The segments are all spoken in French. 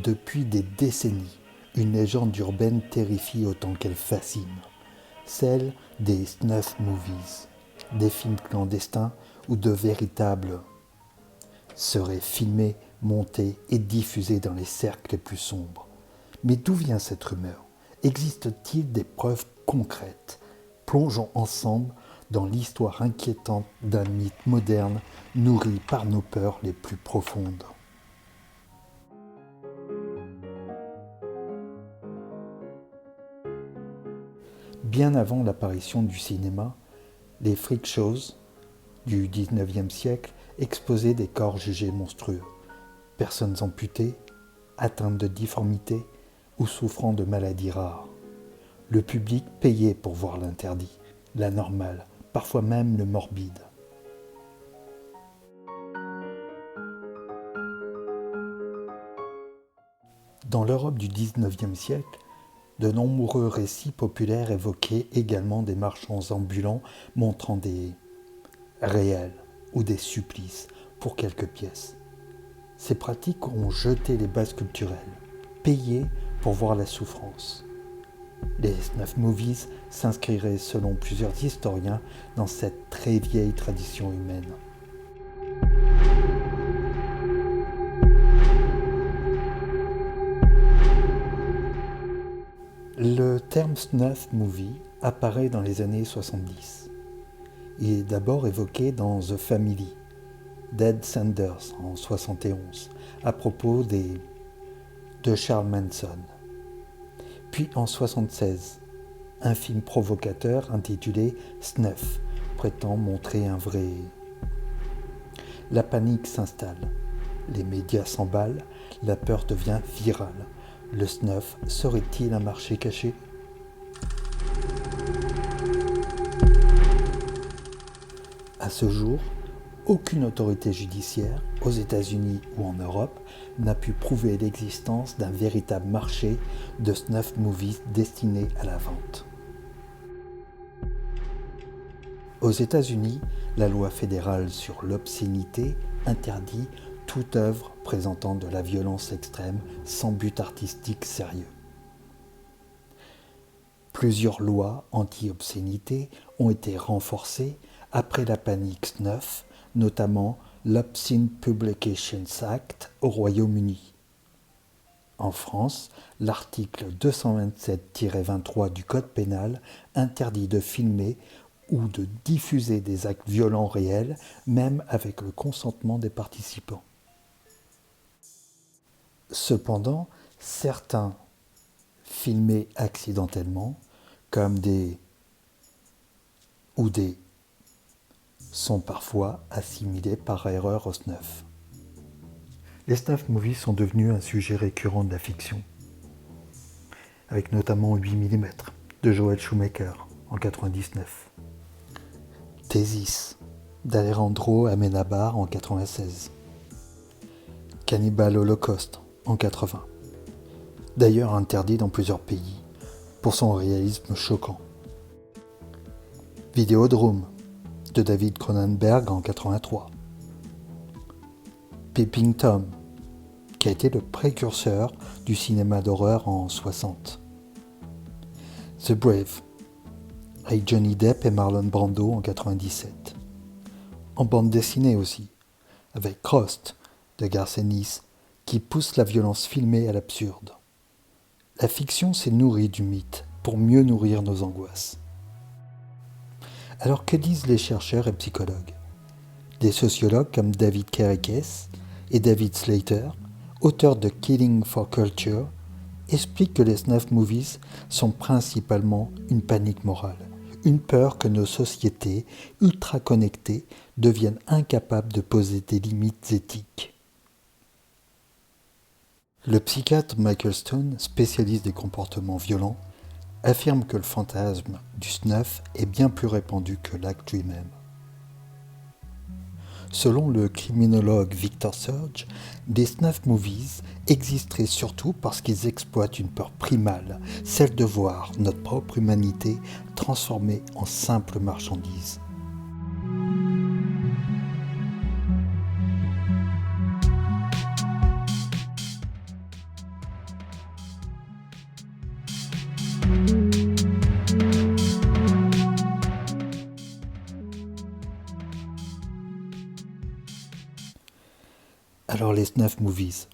Depuis des décennies, une légende urbaine terrifie autant qu'elle fascine. Celle des snuff movies, des films clandestins où de véritables seraient filmés, montés et diffusés dans les cercles les plus sombres. Mais d'où vient cette rumeur? Existe-t-il des preuves concrètes? Plongeons ensemble dans l'histoire inquiétante d'un mythe moderne nourri par nos peurs les plus profondes. Bien avant l'apparition du cinéma, les freak shows du XIXe siècle exposaient des corps jugés monstrueux, personnes amputées, atteintes de difformités ou souffrant de maladies rares. Le public payait pour voir l'interdit, l'anormal, parfois même le morbide. Dans l'Europe du XIXe siècle, de nombreux récits populaires évoquaient également des marchands ambulants montrant des réels ou des supplices pour quelques pièces. Ces pratiques ont jeté les bases culturelles, payé pour voir la souffrance. Les snuff movies s'inscriraient selon plusieurs historiens dans cette très vieille tradition humaine. Le terme snuff movie apparaît dans les années 70. Il est d'abord évoqué dans The Family, d'Ed Sanders en 71, à propos de Charles Manson. Puis en 76, un film provocateur intitulé Snuff prétend montrer un vrai. La panique s'installe, les médias s'emballent, la peur devient virale. Le snuff serait-il un marché caché? À ce jour, aucune autorité judiciaire, aux États-Unis ou en Europe, n'a pu prouver l'existence d'un véritable marché de snuff movies destinés à la vente. Aux États-Unis, la loi fédérale sur l'obscénité interdit toute œuvre présentant de la violence extrême sans but artistique sérieux. Plusieurs lois anti-obscénité ont été renforcées après la panique snuff, notamment l'Obscene Publications Act au Royaume-Uni. En France, l'article 227-23 du Code pénal interdit de filmer ou de diffuser des actes violents réels, même avec le consentement des participants. Cependant, certains filmés accidentellement, comme des sont parfois assimilés par erreur au snuff. Les snuff movies sont devenus un sujet récurrent de la fiction, avec notamment 8 mm de Joel Schumacher en 1999, Thésis d'Alejandro Amenábar en 1996, Cannibal Holocaust en 1980, d'ailleurs interdit dans plusieurs pays pour son réalisme choquant. Vidéodrome de David Cronenberg en 1983. Peeping Tom, qui a été le précurseur du cinéma d'horreur en 1960. The Brave, avec Johnny Depp et Marlon Brando en 1997. En bande dessinée aussi, avec Crost de Garth Ennis, qui pousse la violence filmée à l'absurde. La fiction s'est nourrie du mythe pour mieux nourrir nos angoisses. Alors que disent les chercheurs et psychologues? Des sociologues comme David Kerekes et David Slater, auteurs de Killing for Culture, expliquent que les snuff movies sont principalement une panique morale, une peur que nos sociétés ultra connectées deviennent incapables de poser des limites éthiques. Le psychiatre Michael Stone, spécialiste des comportements violents, affirme que le fantasme du snuff est bien plus répandu que l'acte lui-même. Selon le criminologue Victor Surge, des snuff movies existeraient surtout parce qu'ils exploitent une peur primale, celle de voir notre propre humanité transformée en simple marchandise. Alors les snuff movies,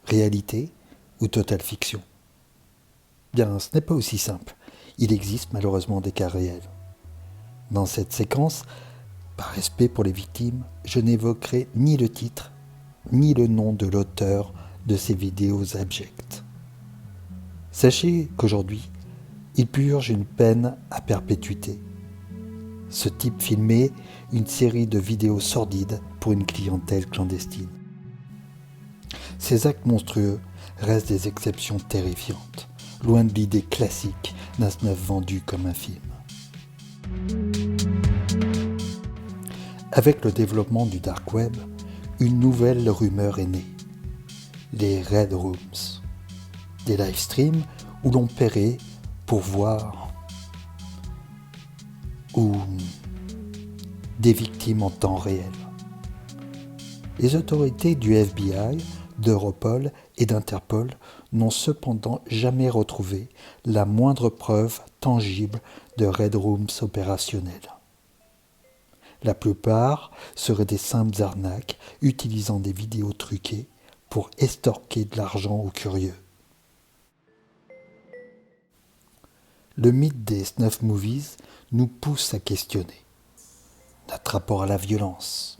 réalité ou totale fiction? Bien, ce n'est pas aussi simple. Il existe malheureusement des cas réels. Dans cette séquence, par respect pour les victimes, je n'évoquerai ni le titre, ni le nom de l'auteur de ces vidéos abjectes. Sachez qu'aujourd'hui, il purge une peine à perpétuité. Ce type filmait une série de vidéos sordides pour une clientèle clandestine. Ces actes monstrueux restent des exceptions terrifiantes, loin de l'idée classique d'un snuff vendu comme un film. Avec le développement du dark web, une nouvelle rumeur est née. Les Red Rooms, des live streams où l'on paierait pour voir ou des victimes en temps réel. Les autorités du FBI, d'Europol et d'Interpol n'ont cependant jamais retrouvé la moindre preuve tangible de Red Rooms opérationnels. La plupart seraient des simples arnaques utilisant des vidéos truquées pour estorquer de l'argent aux curieux. Le mythe des snuff movies nous pousse à questionner notre rapport à la violence,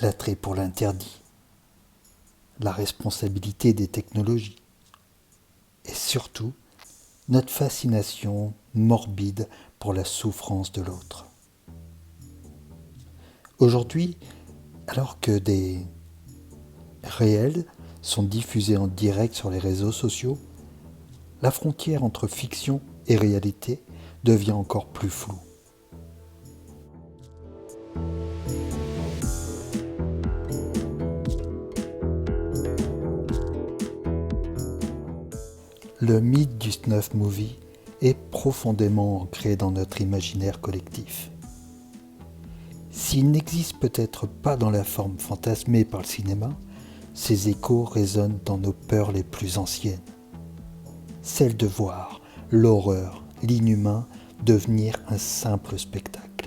l'attrait pour l'interdit, la responsabilité des technologies et surtout notre fascination morbide pour la souffrance de l'autre. Aujourd'hui, alors que des réels sont diffusés en direct sur les réseaux sociaux, la frontière entre fiction et réalité devient encore plus floue. Le mythe du snuff movie est profondément ancré dans notre imaginaire collectif. S'il n'existe peut-être pas dans la forme fantasmée par le cinéma, ses échos résonnent dans nos peurs les plus anciennes. Celle de voir l'horreur, l'inhumain devenir un simple spectacle.